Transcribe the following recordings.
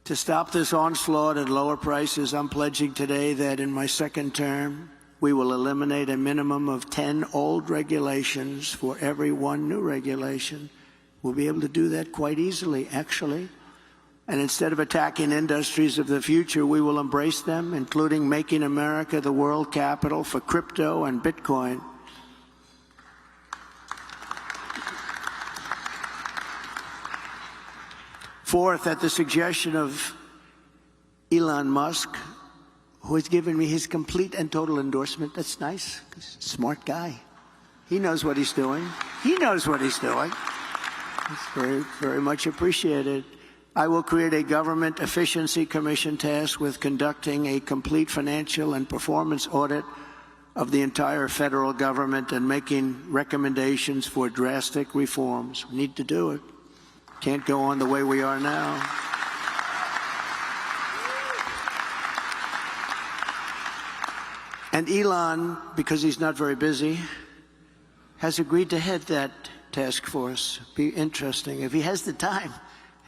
To stop this onslaught and lower prices, I'm pledging today that in my second term, we will eliminate a minimum of 10 old regulations for every one new regulation. We'll be able to do that quite easily, actually. And instead of attacking industries of the future, we will embrace them, including making America the world capital for crypto and Bitcoin. Fourth, at the suggestion of Elon Musk, who has given me his complete and total endorsement. That's nice. Smart guy. He knows what he's doing. He knows what he's doing. It's very, very much appreciated. I will create a government efficiency commission tasked with conducting a complete financial and performance audit of the entire federal government and making recommendations for drastic reforms. We need to do it. Can't go on the way we are now. And Elon, because he's not very busy, has agreed to head that task force. Be interesting. If he has the time,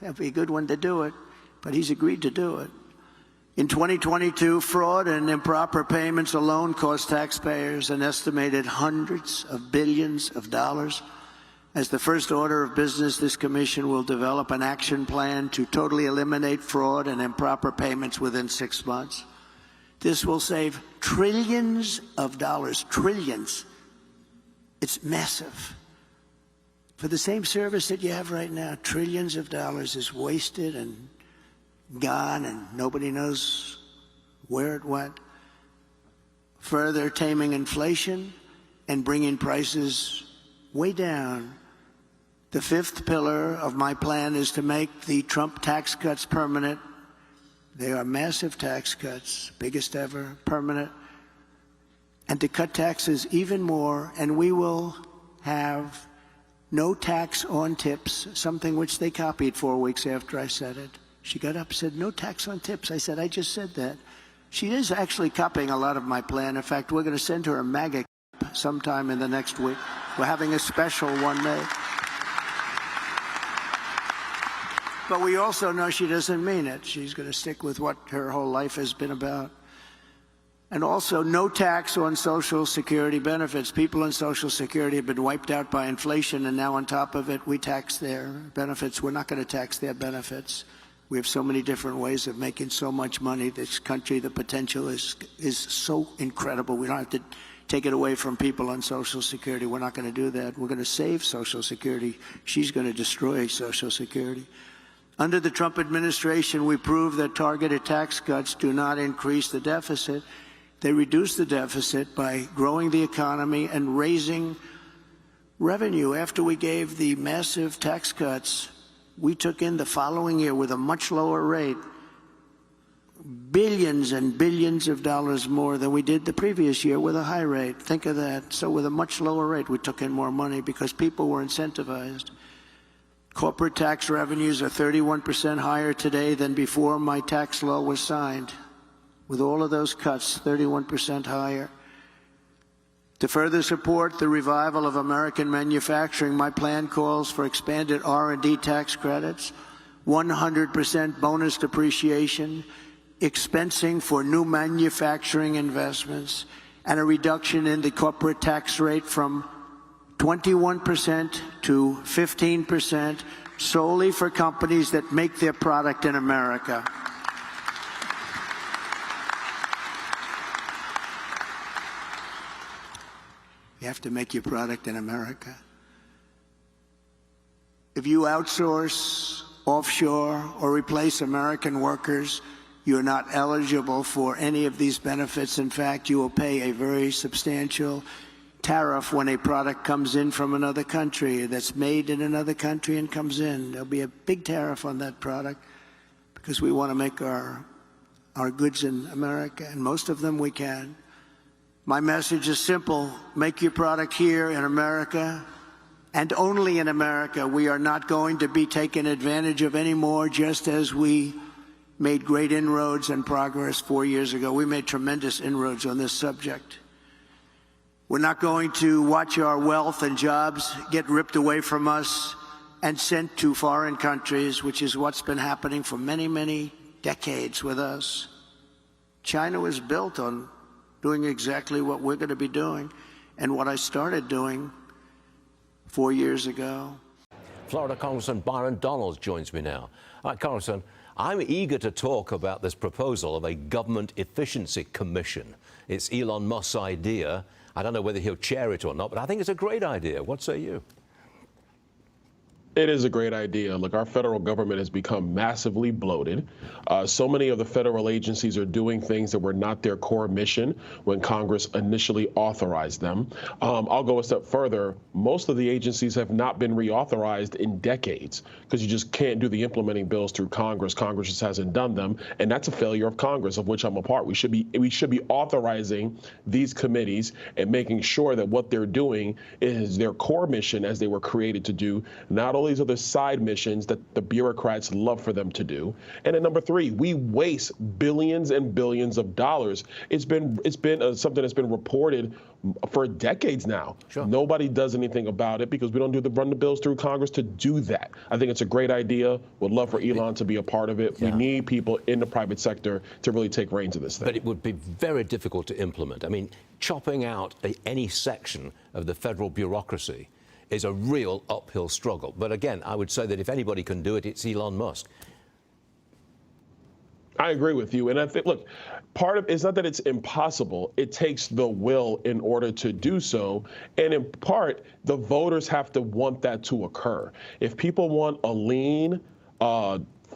that'd be a good one to do it. But he's agreed to do it. In 2022, fraud and improper payments alone cost taxpayers an estimated hundreds of billions of dollars. As the first order of business, this commission will develop an action plan to totally eliminate fraud and improper payments within 6 months. This will save trillions of dollars, trillions. It's massive. For the same service that you have right now, trillions of dollars is wasted and gone and nobody knows where it went. Further taming inflation and bringing prices way down. The fifth pillar of my plan is to make the Trump tax cuts permanent. They are massive tax cuts, biggest ever, permanent. And to cut taxes even more, and we will have no tax on tips, something which they copied 4 weeks after I said it. She got up and said, no tax on tips. I said, I just said that. She is actually copying a lot of my plan. In fact, we're going to send her a MAGA cap sometime in the next week. We're having a special one made. But we also know she doesn't mean it. She's going to stick with what her whole life has been about. And also, no tax on Social Security benefits. People on Social Security have been wiped out by inflation, and now on top of it, we tax their benefits. We're not going to tax their benefits. We have so many different ways of making so much money. This country, the potential is so incredible. We don't have to take it away from people on Social Security. We're not going to do that. We're going to save Social Security. She's going to destroy Social Security. Under the Trump administration, we proved that targeted tax cuts do not increase the deficit. They reduce the deficit by growing the economy and raising revenue. After we gave the massive tax cuts, we took in the following year with a much lower rate, billions and billions of dollars more than we did the previous year with a high rate. Think of that. So with a much lower rate, we took in more money because people were incentivized. Corporate tax revenues are 31% higher today than before my tax law was signed. With all of those cuts, 31% higher. To further support the revival of American manufacturing, my plan calls for expanded R&D tax credits, 100% bonus depreciation, expensing for new manufacturing investments, and a reduction in the corporate tax rate from 21% to 15% solely for companies that make their product in America. You have to make your product in America. If you outsource, offshore, or replace American workers, you're not eligible for any of these benefits. In fact, you will pay a very substantial tariff when a product comes in from another country that's made in another country and comes in. There'll be a big tariff on that product because we want to make our goods in America, and most of them we can. My message is simple. Make your product here in America and only in America. We are not going to be taken advantage of anymore, just as we made great inroads and progress 4 years ago. We made tremendous inroads on this subject. We're not going to watch our wealth and jobs get ripped away from us and sent to foreign countries, which is what's been happening for many, many decades with us. China was built on doing exactly what we're going to be doing and what I started doing 4 years ago. Florida Congressman Byron Donalds joins me now. All right, Congressman, I'm eager to talk about this proposal of a government efficiency commission. It's Elon Musk's idea. I don't know whether he'll chair it or not, but I think it's a great idea. What say you? It is a great idea. Look, our federal government has become massively bloated. So many of the federal agencies are doing things that were not their core mission when Congress initially authorized them. I'll go a step further. Most of the agencies have not been reauthorized in decades because you just can't do the implementing bills through Congress. Congress just hasn't done them, and that's a failure of Congress, of which I'm a part. We should be authorizing these committees and making sure that what they're doing is their core mission as they were created to do, not only these other side missions that the bureaucrats love for them to do. And at number 3, we waste billions and billions of dollars. It's been something that's been reported for decades now. Sure. Nobody does anything about it because we don't run the bills through Congress to do that. I think it's a great idea. Would love for Elon to be a part of it. Yeah. We need people in the private sector to really take reins of this thing. But it would be very difficult to implement. I mean, chopping out any section of the federal bureaucracy is a real uphill struggle. But again, I would say that if anybody can do it, it's Elon Musk. I agree with you. And I think, look, part of it's not that it's impossible. It takes the will in order to do so. And in part, the voters have to want that to occur. If people want a lean,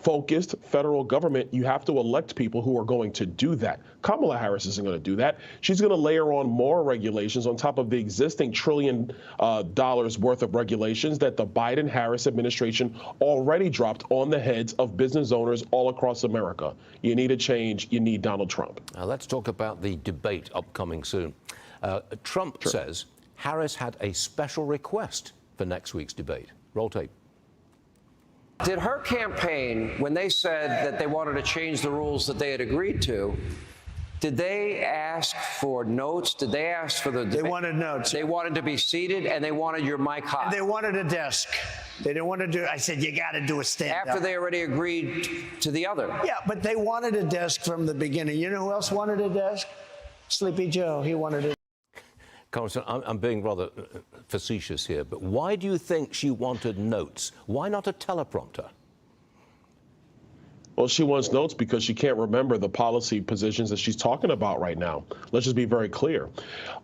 focused federal government, you have to elect people who are going to do that. Kamala Harris isn't going to do that. She's going to layer on more regulations on top of the existing $1 trillion worth of regulations that the Biden-Harris administration already dropped on the heads of business owners all across America. You need a change. You need Donald Trump. Now let's talk about the debate upcoming soon. Trump says Harris had a special request for next week's debate. Roll tape. Did her campaign, when they said that they wanted to change the rules that they had agreed to, did they ask for notes? Did they ask for the debate? They wanted notes. They wanted to be seated, and they wanted your mic hot. And they wanted a desk. They didn't want to do, I said, you got to do a stand-up. After they already agreed to the other. Yeah, but they wanted a desk from the beginning. You know who else wanted a desk? Sleepy Joe. He wanted it. Congressman, I'm being rather facetious here, but why do you think she wanted notes? Why not a teleprompter? Well, she wants notes because she can't remember the policy positions that she's talking about right now. Let's just be very clear.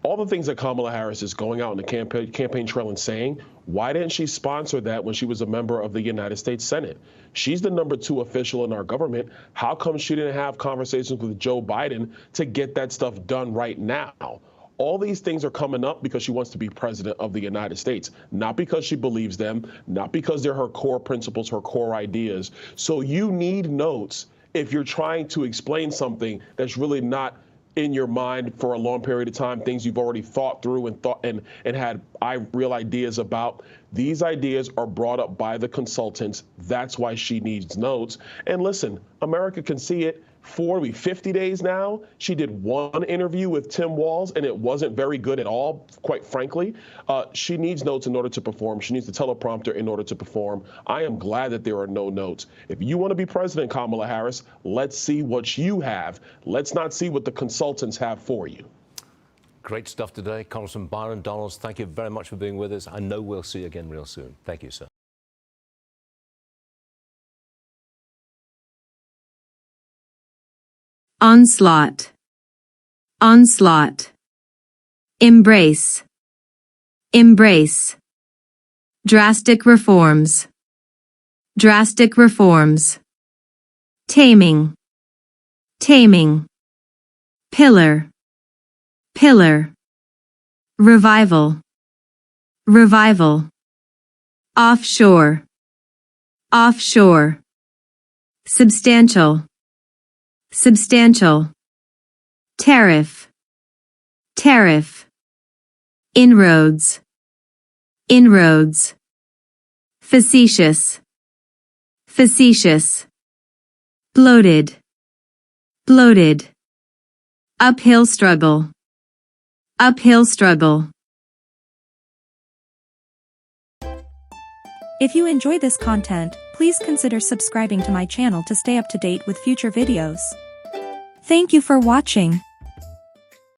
All the things that Kamala Harris is going out in the campaign trail and saying, why didn't she sponsor that when she was a member of the United States Senate? She's the number 2 official in our government. How come she didn't have conversations with Joe Biden to get that stuff done right now? All these things are coming up because she wants to be president of the United States, not because she believes them, not because they're her core principles, her core ideas. So you need notes if you're trying to explain something that's really not in your mind for a long period of time, things you've already thought through and had real ideas about. These ideas are brought up by the consultants. That's why she needs notes. And listen, America can see it. 50 days now, she did one interview with Tim Walz, and it wasn't very good at all, quite frankly. She needs notes in order to perform. She needs the teleprompter in order to perform. I am glad that there are no notes. If you want to be president, Kamala Harris, let's see what you have. Let's not see what the consultants have for you. Great stuff today. Congressman Byron Donalds, thank you very much for being with us. I know we'll see you again real soon. Thank you, sir. Onslaught, onslaught. Embrace, embrace. Drastic reforms, drastic reforms. Taming, taming. Pillar, pillar. Revival, revival. Offshore, offshore. Substantial, substantial. Tariff, tariff. Inroads, inroads. Facetious, facetious. Bloated, bloated. Uphill struggle, uphill struggle. If you enjoy this content, please consider subscribing to my channel to stay up to date with future videos. Thank you for watching.